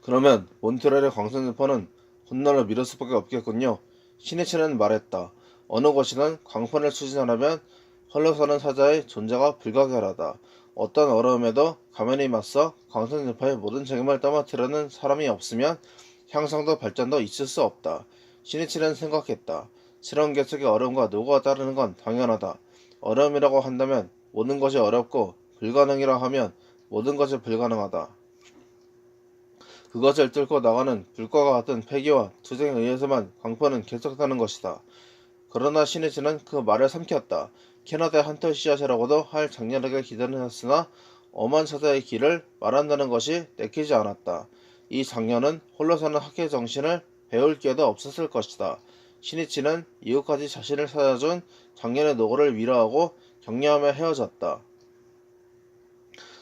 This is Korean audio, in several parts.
그러면 몬트레알의 광선지파는 훗날로 미룰 수밖에 없겠군요. 시니치는 말했다. 어느 곳이든 광판을 추진하려면 헐러서는 사자의 존재가 불가결하다. 어떤 어려움에도 가만히 맞서 광선지파의 모든 책임을 떠맡으려는 사람이 없으면 향상도 발전도 있을 수 없다. 시니치는 생각했다. 실험 계속의 어려움과 노고가 따르는 건 당연하다. 어려움이라고 한다면 모든 것이 어렵고 불가능이라 하면 모든 것이 불가능하다. 그것을 뚫고 나가는 불꽃과 같은 패기와 투쟁에 의해서만 광포는 계속되는 것이다. 그러나 시니치는 그 말을 삼켰다. 캐나다의 한톨 씨앗이라고도 할 장렬하게 기다렸으나 엄한 사자의 길을 말한다는 것이 내키지 않았다. 이 장녀는 홀로 사는 학계 정신을 배울 기회도 없었을 것이다. 시니치는 이후까지 자신을 찾아준 장년의 노고를 위로하고 격려하며 헤어졌다.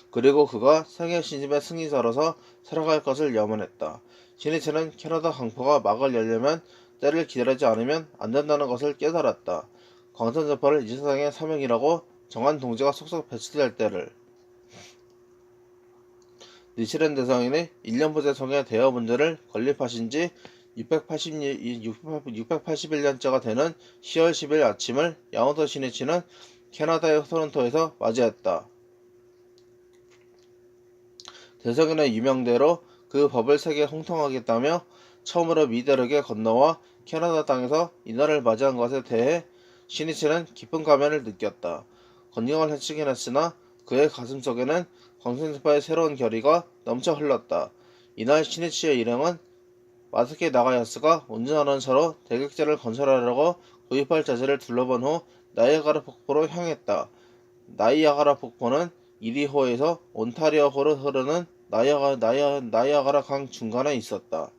그리고 그가 세계 신심의 승리자로서 살아갈 것을 염원했다. 시니치는 캐나다 강포가 막을 열려면 때를 기다리지 않으면 안 된다는 것을 깨달았다. 광선전파를 이 세상의 사명이라고 정한 동지가 속속 배치될 때를. 니치렌 대성인의 1년부재 성의 대여 문제를 건립하신 지 681년째가 되는 10월 10일 아침을 야마토 시니치는 캐나다의 토론토에서 맞이했다. 대성인의 유명대로 그 법을 세계에 홍통하겠다며 처음으로 미대륙에 건너와 캐나다 땅에서 이날을 맞이한 것에 대해 시니치는 깊은 감회를 느꼈다. 건강을 해치긴 했으나 그의 가슴속에는 광선지파의 새로운 결의가 넘쳐 흘렀다. 이날 시니치의 일행은 마스키 나가야스가 운전하는 차로 대격제를 건설하려고 구입할 자재를 둘러본 후 나이아가라 폭포로 향했다. 나이아가라 폭포는 이리호에서 온타리오호로 흐르는 나이아가라 강 중간에 있었다.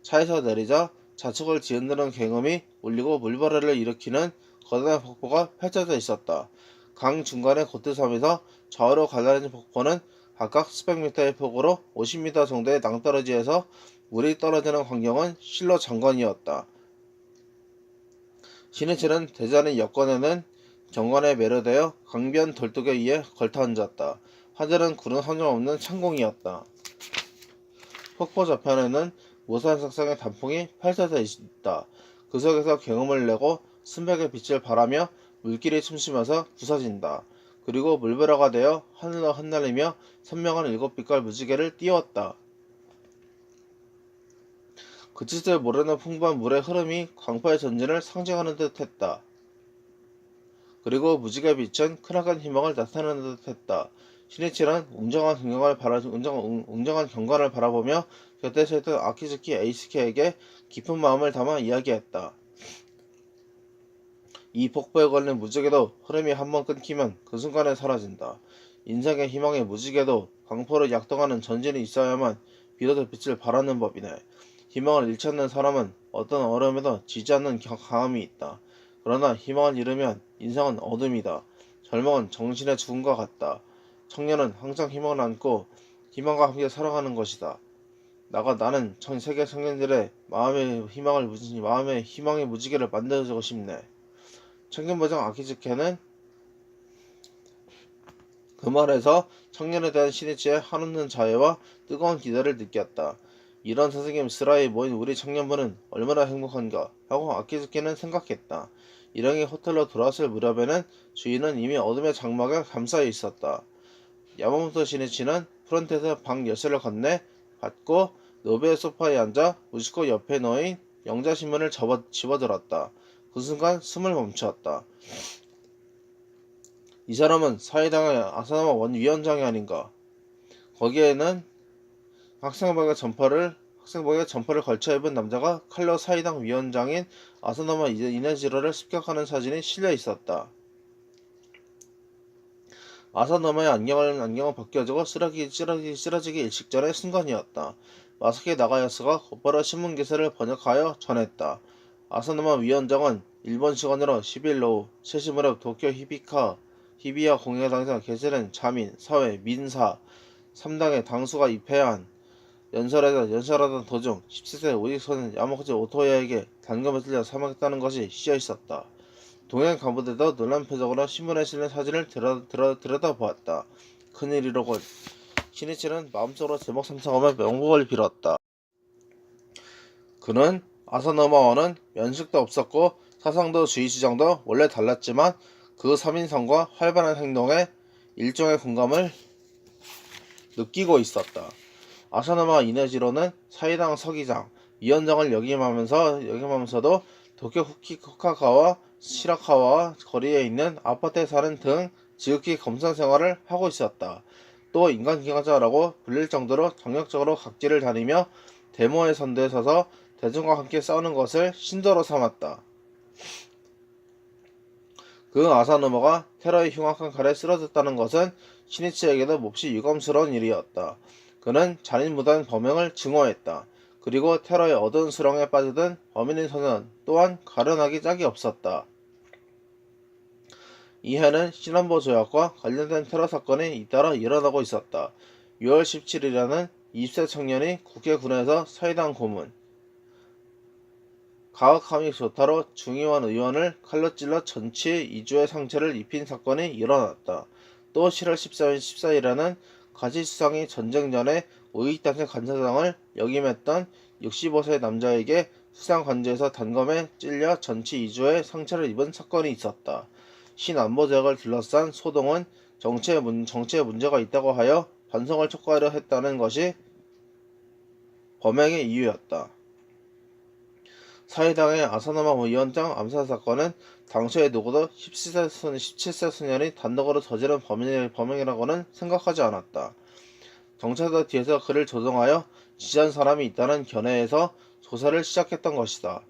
차에서 내리자 자축을 뒤흔드는 굉음이 울리고 물바다를 일으키는 거대한 폭포가 펼쳐져 있었다. 강 중간의 고트섬에서 좌우로 갈라진 폭포는 각각 수백 미터의 폭으로 50미터 정도의 낭떠러지에서 물이 떨어지는 광경은 실로 장관이었다. 시니치는 대전의 여권에는 경관에 매료되어 강변 돌둑에 의해 걸터앉았다. 하늘은 구름 한 점 없는 창공이었다. 폭포 저편에는 무수한 색상의 단풍이 펼쳐져 있다. 그 속에서 굉음을 내고 순백의 빛을 발하며 물길이 춤추면서 부서진다. 그리고 물벼락가 되어 하늘로 흩날리며 선명한 일곱 빛깔 무지개를 띄웠다. 그칠 줄 모르는 풍부한 물의 흐름이 광포의 전진을 상징하는 듯 했다. 그리고 무지개 빛은 크나큰 희망을 나타내는 듯 했다. 시니치는 웅장한 경관을 바라보며 곁에 서 있던 아키즈키 에이스케에게 깊은 마음을 담아 이야기했다. 이 폭포에 걸린 무지개도 흐름이 한번 끊기면 그 순간에 사라진다. 인생의 희망의 무지개도 광포를 약동하는 전진이 있어야만 비로소 빛을 발하는 법이네. 희망을 잃지 않는 사람은 어떤 어려움에도 지지 않는 강함이 있다. 그러나 희망을 잃으면 인생은 어둠이다. 절망은 정신의 죽음과 같다. 청년은 항상 희망을 안고 희망과 함께 살아가는 것이다. 나는 세계 청년들의 마음의 희망의 무지개를 만들어주고 싶네. 청년부장 아키즈케는 그 말에서 청년에 대한 시니치의 한없는 자애와 뜨거운 기대를 느꼈다. 이런 선생님 스라에 모인 우리 청년부는 얼마나 행복한가 하고 아키즈케는 생각했다. 일행이 호텔로 돌아왔을 무렵에는 주인은 이미 어둠의 장막에 감싸여 있었다. 야마모토 시니치는 프런트에서 방 열쇠를 건네 받고 노베의 소파에 앉아 무시코 옆에 놓인 영자신문을 집어들었다. 그 순간 숨을 멈추었다. 이 사람은 사회당의 아사나마 원위원장이 아닌가. 거기에는 학생복에 점퍼를 걸쳐 입은 남자가 칼로 사회당 위원장인 아사나마 이네지로를 습격하는 사진이 실려 있었다. 아사나마의 안경은 벗겨지고 쓰러지기 일식전의 순간이었다. 마사키 나가야스가 곧바로 신문 기사를 번역하여 전했다. 아사나마 위원장은 일본 시간으로 10일 오후 3시 무렵 도쿄 히비야 공회당에서 개최된 자민, 사회, 민사 3당의 당수가 입회한 연설하던 도중 17세 우익소년 야마구치 오토야에게 단검에 찔려 사망했다는 것이 씌어있었다. 동행 간부들도 놀란 표정으로 신문에 실린 사진을 들여다보았다. 큰일이로군. 시니치는 마음속으로 제목 삼성하며 명복을 빌었다. 그는 아사노마와는 면식도 없었고 사상도 주의 주장도 원래 달랐지만 그 3인성과 활발한 행동에 일종의 공감을 느끼고 있었다. 아사노마 이네지로는 사이당 서기장, 위원장을 역임하면서도 도쿄 후쿠오카와 시라카와 거리에 있는 아파트에 사는 등 지극히 검사 생활을 하고 있었다. 또 인간기관자라고 불릴 정도로 정력적으로 각지를 다니며 데모의 선두에 서서 대중과 함께 싸우는 것을 신조로 삼았다. 그 아사노마가 테러의 흉악한 칼에 쓰러졌다는 것은 시니치에게도 몹시 유감스러운 일이었다. 그는 잔인무도한 범행을 증오했다. 그리고 테러의 어두운 수렁에 빠져든 범인인 소년 또한 가련하기 짝이 없었다. 이 해는 시난보 조약과 관련된 테러 사건이 잇따라 일어나고 있었다. 6월 17일에는 20세 청년이 국회 군에서 사이당 고문, 가와카미 조타로 중의원 의원을 칼로 찔러 전치 2주의 상처를 입힌 사건이 일어났다. 또 7월 13일, 14일에는 가시수상이 전쟁 전에 우익단체 간사장을 역임했던 65세 남자에게 수상 관제에서 단검에 찔려 전치 2주의 상처를 입은 사건이 있었다. 신안보조약을 둘러싼 소동은 정치에 문제가 있다고 하여 반성을 촉구하려 했다는 것이 범행의 이유였다. 사이당의 아사노마 위원장 암살 사건은 당시의 누구도 17세 소년이 단독으로 저지른 범행이라고는 생각하지 않았다. 경찰도 뒤에서 그를 조종하여 지시한 사람이 있다는 견해에서 조사를 시작했던 것이다.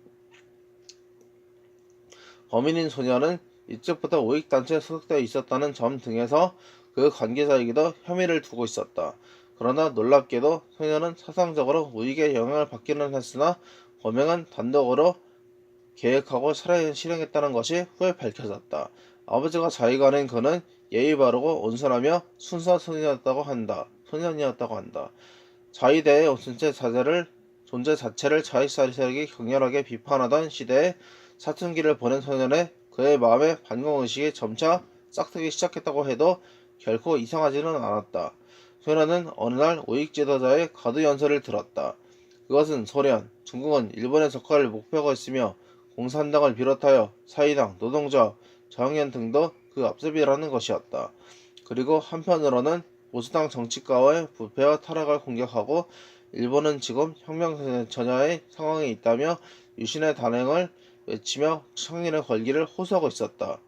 범인인 소년은 일찍부터 우익단체에 소속되어 있었다는 점 등에서 그 관계자에게도 혐의를 두고 있었다. 그러나 놀랍게도 소년은 사상적으로 우익의 영향을 받기는 했으나 범행은 단독으로 계획하고 실행했다는 것이 후에 밝혀졌다. 아버지가 자의가 낸 그는 예의 바르고 온순하며 순수한 소년이었다고 한다. 자의대의 존재 자체를 자익 세력이 격렬하게 비판하던 시대에 사춘기를 보낸 소년의 그의 마음의 반공의식이 점차 싹트기 시작했다고 해도 결코 이상하지는 않았다. 소년은 어느 날 우익 지도자의 가두 연설을 들었다. 그것은 소련, 중국은 일본의 적화를 목표로 했으며 공산당을 비롯하여 사이당, 노동조합, 저학년 등도 그 앞섭이라는 것이었다. 그리고 한편으로는 보수당 정치가와의 부패와 타락을 공격하고 일본은 지금 혁명 전야의 상황에 있다며 유신의 단행을 외치며 청년의 권리를 호소하고 있었다.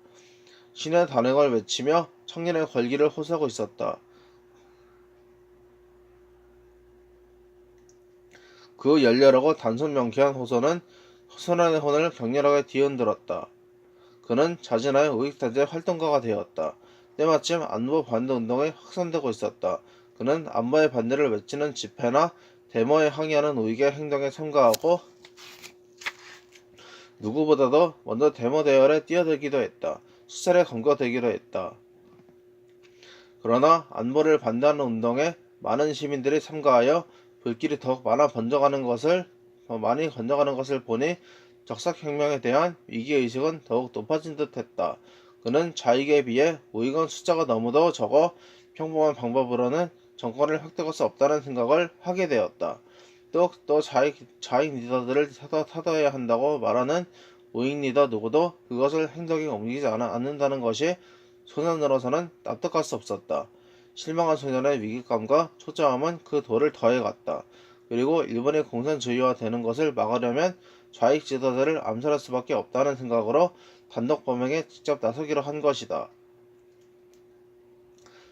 신의 단행을 외치며 청년의 권리를 호소하고 있었다. 그 열렬하고 단순 명쾌한 호소는 소년의 혼을 격렬하게 뒤흔들었다. 그는 자진하여 우익단체 활동가가 되었다. 때마침 안보 반대 운동이 확산되고 있었다. 그는 안보의 반대를 외치는 집회나 데모에 항의하는 우익의 행동에 참가하고 누구보다도 먼저 데모 대열에 뛰어들기도 했다. 수차례 검거되기도 했다. 그러나 안보를 반대하는 운동에 많은 시민들이 참가하여 불길이 더욱 많이 번져가는 것을 보니 적색혁명에 대한 위기의식은 더욱 높아진 듯 했다. 그는 자익에 비해 우익은 숫자가 너무도 적어 평범한 방법으로는 정권을 획득할 수 없다는 생각을 하게 되었다. 또 자익 리더들을 타도해야 한다고 말하는 우익 리더 누구도 그것을 행동에 옮기지 않는다는 것이 소년으로서는 납득할 수 없었다. 실망한 소년의 위기감과 초조함은 그 돌을 더해갔다. 그리고 일본이 공산주의화 되는 것을 막으려면 좌익 지도자를 암살할 수밖에 없다는 생각으로 단독 범행에 직접 나서기로 한 것이다.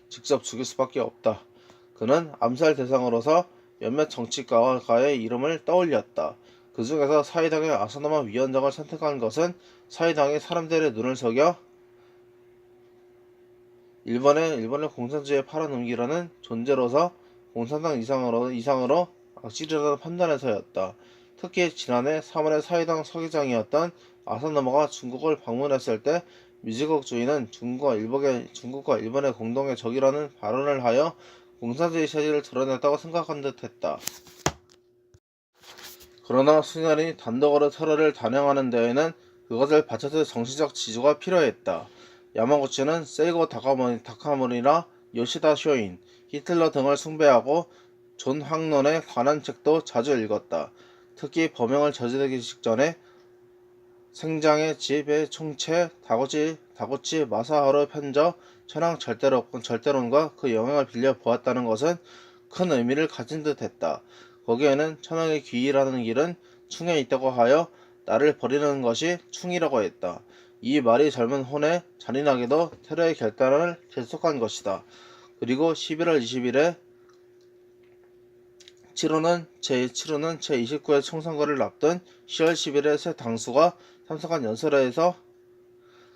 직접 죽일 수밖에 없다. 그는 암살 대상으로서 몇몇 정치가의 이름을 떠올렸다. 그 중에서 사이당의 아사노마 위원장을 선택한 것은 사이당이 사람들의 눈을 속여 일본의 공산주의에 팔아넘기려는 존재로서 공산당 이상으로 악질이라는 판단에서였다. 특히 지난해 3월에 사이당 서기장이었던 아사노마가 중국을 방문했을 때 미지국주의는 중국과 일본의 공동의 적이라는 발언을 하여 공산주의 체질을 드러냈다고 생각한 듯 했다. 그러나 수년이 단독으로 테러를 단행하는 데에는 그것을 받쳐줄 정치적 지주가 필요했다. 야마구치는 세이고 다카모리나 요시다 쇼인, 히틀러 등을 숭배하고 존 학론에 관한 책도 자주 읽었다. 특히 범행을 저지르기 직전에 생장의 집의 총체 다구치 마사하루 편저 천황 절대론과 그 영향을 빌려 보았다는 것은 큰 의미를 가진 듯 했다. 거기에는 천황의 귀의라는 길은 충에 있다고 하여 나를 버리는 것이 충이라고 했다. 이 말이 젊은 혼에 잔인하게도 테러의 결단을 결속한 것이다. 그리고 11월 20일에 제29회 총선거를 앞둔 10월 10일에 새 당수가 참석한 연설회에서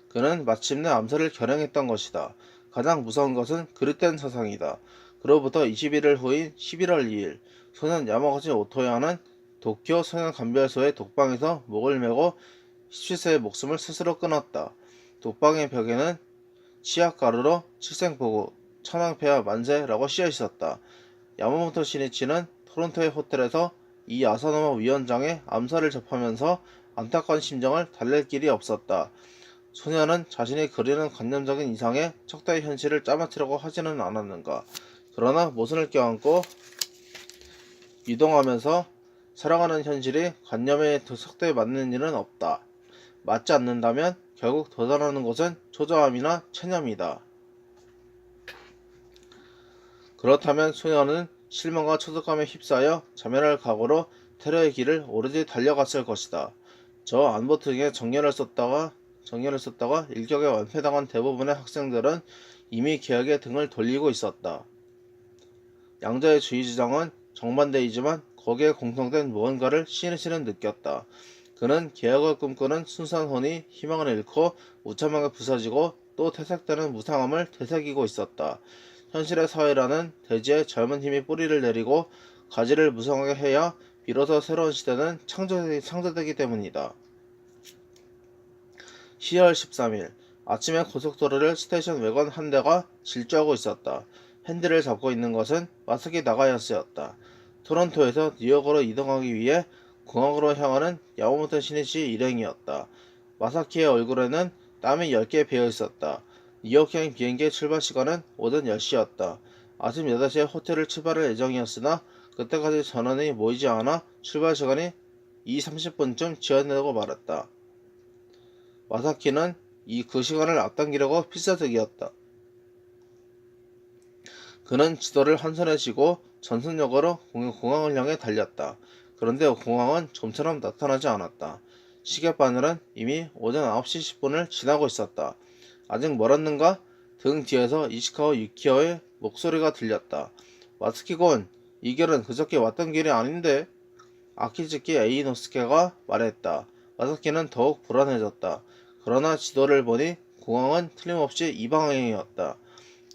그는 마침내 암살을 결행했던 것이다. 가장 무서운 것은 그릇된 사상이다. 그로부터 21일 후인 11월 2일 소년 야마구치 오토야는 도쿄 소년감별소의 독방에서 목을 메고 17세의 목숨을 스스로 끊었다. 독방의 벽에는 치약가루로 칠생보고 천황폐하 만세라고 씌어 있었다. 야마모토 시니치는 토론토의 호텔에서 이 아사노마 위원장의 암살을 접하면서 안타까운 심정을 달랠 길이 없었다. 소녀는 자신이 그리는 관념적인 이상의 척다의 현실을 짜맞추려고 하지는 않았는가. 그러나 모순을 껴안고 이동하면서 살아가는 현실이 관념의 척도에 맞는 일은 없다. 맞지 않는다면 결국 도달하는 것은 초조함이나 체념이다. 그렇다면 소녀는 실망과 초독감에 휩싸여 자멸할 각오로 테러의 길을 오로지 달려갔을 것이다. 저 안보등에 정렬을 썼다가 일격에 완패당한 대부분의 학생들은 이미 개혁에 등을 돌리고 있었다. 양자의 주의주장은 정반대이지만 거기에 공통된 무언가를 시니치는 느꼈다. 그는 개혁을 꿈꾸는 순수한 혼이 희망을 잃고 우참하게 부서지고 또 퇴색되는 무상함을 되새기고 있었다. 현실의 사회라는 대지에 젊은 힘이 뿌리를 내리고 가지를 무성하게 해야 비로소 새로운 시대는 창조되기 때문이다. 10월 13일 아침에 고속도로를 스테이션 외관 한 대가 질주하고 있었다. 핸들을 잡고 있는 것은 마사키 나가야스였다. 토론토에서 뉴욕으로 이동하기 위해 공항으로 향하는 야마모토 시니치 일행이었다. 마사키의 얼굴에는 땀이 10개 배어 있었다. 뉴욕행 비행기의 출발 시간은 오전 10시였다. 아침 8시에 호텔을 출발할 예정이었으나 그때까지 전원이 모이지 않아 출발 시간이 30분쯤 지연되고 말았다. 마사키는 그 시간을 앞당기려고 필사적이었다. 그는 지도를 한 손에 쥐고 전선역으로 공항을 향해 달렸다. 그런데 공항은 좀처럼 나타나지 않았다. 시계바늘은 이미 오전 9시 10분을 지나고 있었다. 아직 멀었는가? 등 뒤에서 이시카와 유키오의 목소리가 들렸다. 마츠키군, 이 길은 그저께 왔던 길이 아닌데? 아키즈키 에이노스케가 말했다. 마사키는 더욱 불안해졌다. 그러나 지도를 보니 공항은 틀림없이 이 방향이었다.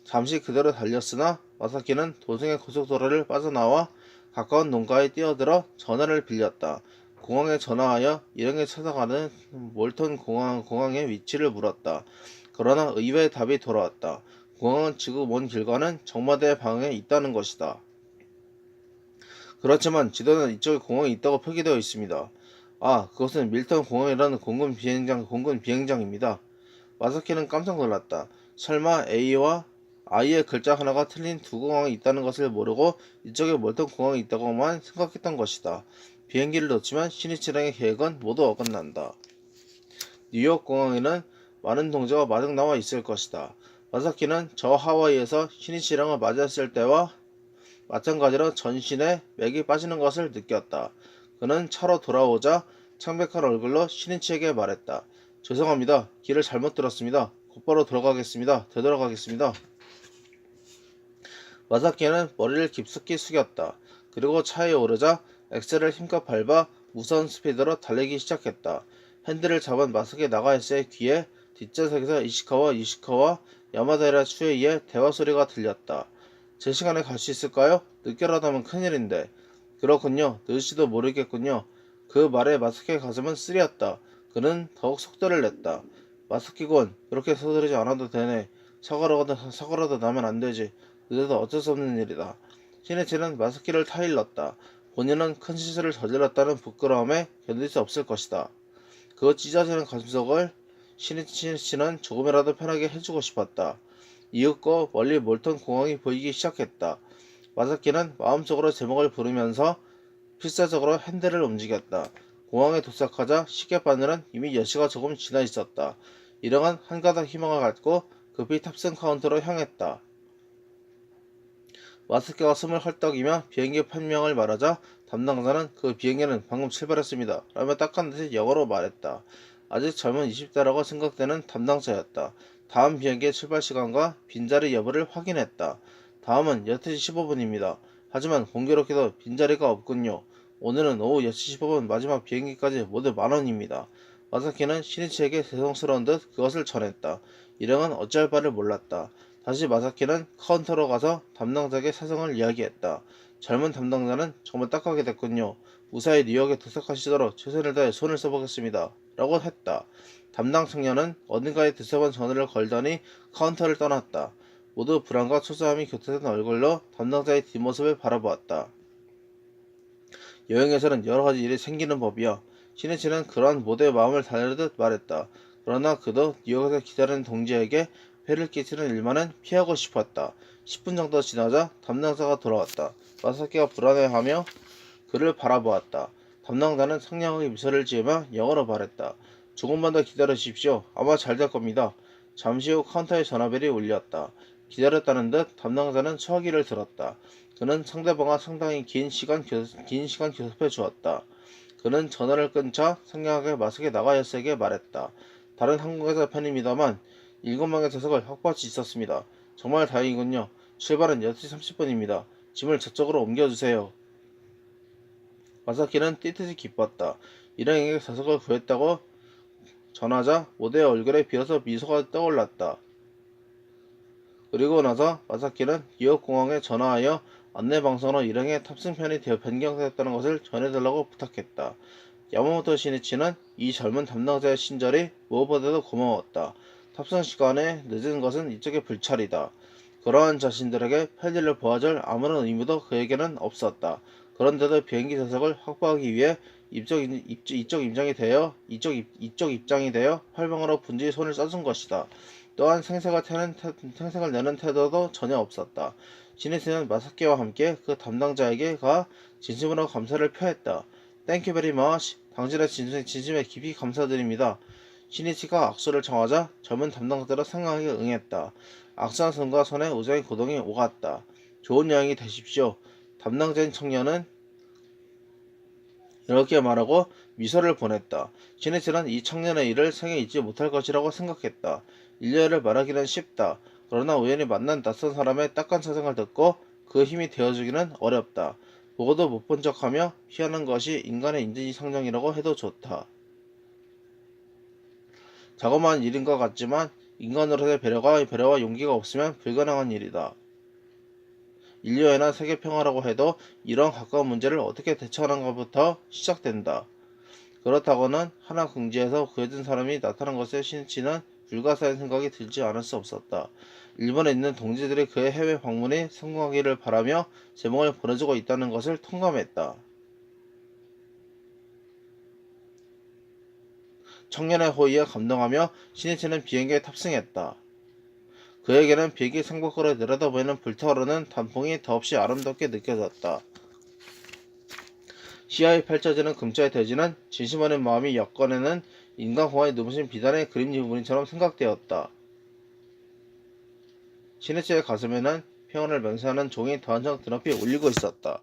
잠시 그대로 달렸으나 마사키는 도중에 고속도로를 빠져나와 가까운 농가에 뛰어들어 전화를 빌렸다. 공항에 전화하여 일행이 찾아가는 몰턴 공항의 위치를 물었다. 그러나 의외의 답이 돌아왔다. 공항은 지구 먼 길과는 정반대의 방향에 있다는 것이다. 그렇지만 지도는 이쪽에 공항이 있다고 표기되어 있습니다. 아, 그것은 밀턴 공항이라는 공군 비행장입니다. 마사키는 깜짝 놀랐다. 설마 A와 I의 글자 하나가 틀린 두 공항이 있다는 것을 모르고 이쪽에 몰턴 공항이 있다고만 생각했던 것이다. 비행기를 놓치면 시니치랑의 계획은 모두 어긋난다. 뉴욕 공항에는 많은 동지가 마중 나와 있을 것이다. 마사키는 저 하와이에서 시니치랑을 맞이했을 때와 마찬가지로 전신에 맥이 빠지는 것을 느꼈다. 그는 차로 돌아오자 창백한 얼굴로 시니치에게 말했다. 죄송합니다. 길을 잘못 들었습니다. 곧바로 되돌아가겠습니다. 마사키는 머리를 깊숙이 숙였다. 그리고 차에 오르자 엑셀을 힘껏 밟아 무서운 스피드로 달리기 시작했다. 핸들을 잡은 마사키 나가야스의 귀에 뒷좌석에서 이시카와 유시카와 야마다라 추에이의 대화 소리가 들렸다. 제 시간에 갈 수 있을까요? 늦게라도 하면 큰일인데. 그렇군요. 늦을지도 모르겠군요. 그 말에 마사키의 가슴은 쓰렸다. 그는 더욱 속도를 냈다. 마사키군, 그렇게 서두르지 않아도 되네. 사고라도 나면 안 되지. 늦어도 어쩔 수 없는 일이다. 시니치는 마사키를 타일렀다. 본인은 큰 실수를 저질렀다는 부끄러움에 견딜 수 없을 것이다. 그 찢어지는 가슴속을 시니치는 조금이라도 편하게 해주고 싶었다. 이윽고 멀리 몰턴 공항이 보이기 시작했다. 마사키는 마음속으로 제목을 부르면서 필사적으로 핸들을 움직였다. 공항에 도착하자 시계바늘은 이미 10시가 조금 지나 있었다. 일행은 한가닥 희망을 갖고 급히 탑승 카운터로 향했다. 마스크가 숨을 헐떡이며 비행기 판명을 말하자 담당자는 그 비행기는 방금 출발했습니다. 라며 딱한 듯이 영어로 말했다. 아직 젊은 20대라고 생각되는 담당자였다. 다음 비행기의 출발 시간과 빈자리 여부를 확인했다. 다음은 6시 15분입니다. 하지만 공교롭게도 빈자리가 없군요. 오늘은 오후 6시 15분 마지막 비행기까지 모두 만원입니다. 마사키는 시니치에게 죄송스러운 듯 그것을 전했다. 일행은 어찌할 바를 몰랐다. 다시 마사키는 카운터로 가서 담당자에게 사정을 이야기했다. 젊은 담당자는 정말 딱하게 됐군요. 무사히 뉴욕에 도착하시도록 최선을 다해 손을 써보겠습니다. 라고 했다. 담당 청년은 어딘가에 두세 번 전화를 걸더니 카운터를 떠났다. 모두 불안과 초조함이 곁들인 얼굴로 담당자의 뒷모습을 바라보았다. 여행에서는 여러가지 일이 생기는 법이야. 시니치는 그러한 모두의 마음을 달래듯 말했다. 그러나 그도 뉴욕에서 기다리는 동지에게 회를 끼치는 일만은 피하고 싶었다. 10분 정도 지나자 담당자가 돌아왔다. 마사키가 불안해하며 그를 바라보았다. 담당자는 상냥하게 미소를 지으며 영어로 말했다. 조금만 더 기다려주십시오. 아마 잘 될 겁니다. 잠시 후 카운터의 전화벨이 울렸다. 기다렸다는 듯 담당자는 소화기를 들었다. 그는 상대방과 상당히 긴 시간 교섭해 주었다. 그는 전화를 끊자 상냥하게 마스크에 나가야스에게 말했다. 다른 항공회사 편입니다만 7명의 좌석을 확보할 수 있었습니다. 정말 다행이군요. 출발은 6시 30분입니다. 짐을 저쪽으로 옮겨주세요. 마사키는 띠뜻이 기뻤다. 일행에게 좌석을 구했다고 전하자 모두의 얼굴에 비로소 미소가 떠올랐다. 그리고 나서 마사키는 뉴욕 공항에 전화하여 안내방송으로 일행의 탑승편이 변경되었다는 것을 전해달라고 부탁했다. 야마모토 시니치는 이 젊은 담당자의 친절이 무엇보다도 고마웠다. 탑승 시간에 늦은 것은 이쪽의 불찰이다. 그러한 자신들에게 편리를 보아줄 아무런 의무도 그에게는 없었다. 그런데도 비행기 좌석을 확보하기 위해 이쪽 입장이 되어 활방으로 분주히 손을 써준 것이다. 또한 생색을 내는 태도도 전혀 없었다. 시니치는 마사키와 함께 그 담당자에게 가 진심으로 감사를 표했다. 땡큐 베리 머치. 당신의 진심에 깊이 감사드립니다. 시니치가 악수를 청하자 젊은 담당자들은 상냥하게 응했다. 악수한 손과 손에 우정의 고동이 오갔다. 좋은 여행이 되십시오. 담당자인 청년은 이렇게 말하고 미소를 보냈다. 시니치는 이 청년의 일을 생애 잊지 못할 것이라고 생각했다. 일례를 말하기는 쉽다. 그러나 우연히 만난 낯선 사람의 딱한 사정을 듣고 그 힘이 되어주기는 어렵다. 보고도 못 본 척하며 피하는 것이 인간의 인지상정이라고 해도 좋다. 자그마한 일인 것 같지만 인간으로서의 배려와 용기가 없으면 불가능한 일이다. 인류애나 세계평화라고 해도 이런 가까운 문제를 어떻게 대처하는가부터 시작된다. 그렇다고는 하나 궁지에서 구해준 사람이 나타난 것에 시니치는 불가사의 생각이 들지 않을 수 없었다. 일본에 있는 동지들이 그의 해외 방문이 성공하기를 바라며 제목을 보내주고 있다는 것을 통감했다. 청년의 호의에 감동하며 시니치는 비행기에 탑승했다. 그에게는 비행기 상복으로 내려다보이는 불타오르는 단풍이 더없이 아름답게 느껴졌다. 시야에 펼쳐지는 금자의 대지는 진심 어린 마음이 엿꺼내는 인간공화의 눈부신 비단의 그림무늬처럼 생각되었다. 시니치의 가슴에는 평온을 맹세하는 종이 더 한층 드높이 울리고 있었다.